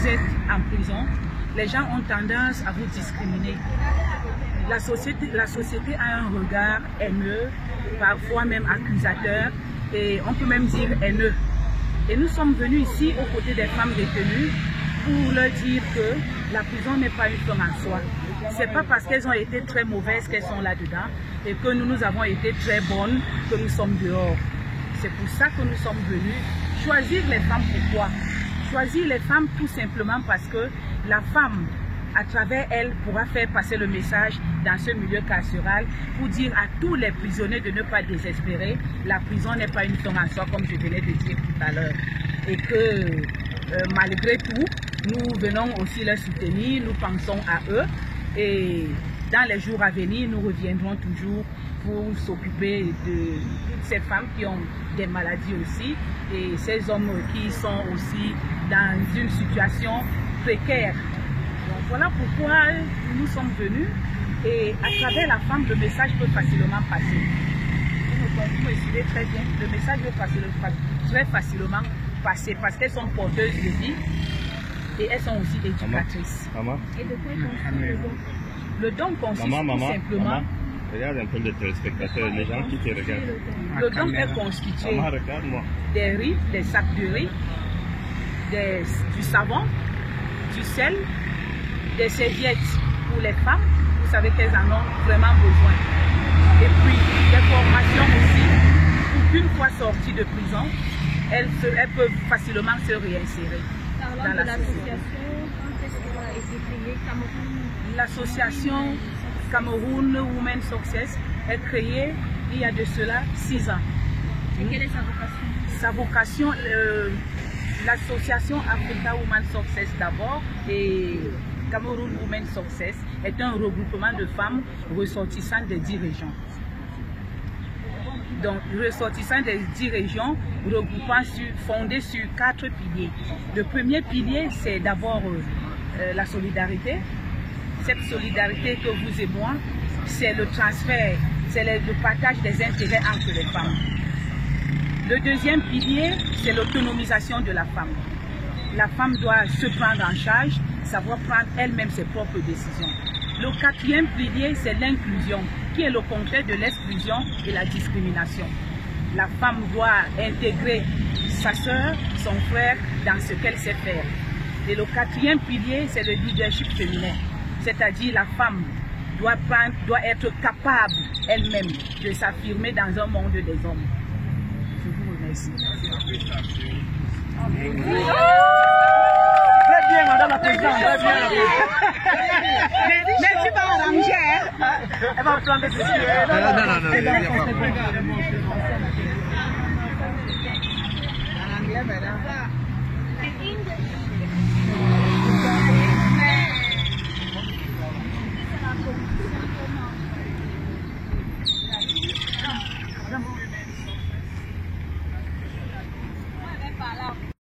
vous êtes en prison, les gens ont tendance à vous discriminer. La société a un regard haineux, parfois même accusateur, et on peut même dire haineux. Et nous sommes venus ici aux côtés des femmes détenues pour leur dire que la prison n'est pas une fin en soi. C'est pas parce qu'elles ont été très mauvaises qu'elles sont là-dedans et que nous avons été très bonnes que nous sommes dehors. C'est pour ça que nous sommes venus choisir les femmes. Pourquoi? Choisir les femmes tout simplement parce que la femme, à travers elle, pourra faire passer le message dans ce milieu carcéral pour dire à tous les prisonniers de ne pas désespérer. La prison n'est pas une fin en soi, comme je venais de dire tout à l'heure. Et que malgré tout, nous venons aussi les soutenir, nous pensons à eux. Et dans les jours à venir, nous reviendrons toujours pour s'occuper de toutes ces femmes qui ont des maladies aussi et ces hommes qui sont aussi dans une situation précaire. Donc voilà pourquoi nous sommes venus et à travers la femme, le message peut facilement passer. Vous me suivez très bien, le message peut très facilement passer parce qu'elles sont porteuses de vie et elles sont aussi éducatrices. Maman. Et de quoi le don consiste tout simplement... Regarde un peu les téléspectateurs, les gens qui te regardent. Le don est constitué des riz, des sacs de riz, du savon, du sel, des serviettes pour les femmes. Vous savez qu'elles en ont vraiment besoin. Et puis des formations aussi pour qu'une fois sorties de prison, elles peuvent facilement se réinsérer dans la société. Quand est-ce qu'elle a été créée, Cameroun? L'association Cameroun Women Success est créée il y a de cela 6 ans. Et quelle est sa vocation? Sa vocation, l'association Africa Women Success d'abord et Cameroun Women Success est un regroupement de femmes ressortissantes des 10 régions. Donc, ressortissant des 10 régions, fondé sur 4 piliers. Le premier pilier, c'est d'abord la solidarité. Cette solidarité que vous et moi, c'est le transfert, c'est le partage des intérêts entre les femmes. Le deuxième pilier, c'est l'autonomisation de la femme. La femme doit se prendre en charge, savoir prendre elle-même ses propres décisions. Le quatrième pilier, c'est l'inclusion, qui est le contraire de l'exclusion et la discrimination. La femme doit intégrer sa soeur, son frère dans ce qu'elle sait faire. Et le quatrième pilier, c'est le leadership féminin. C'est-à-dire la femme doit être capable elle-même de s'affirmer dans un monde des hommes. Je vous remercie. Très bien, madame la présidente. Très bien. Mais tu vas arranger, hein? Elle va prendre des décisions. Non.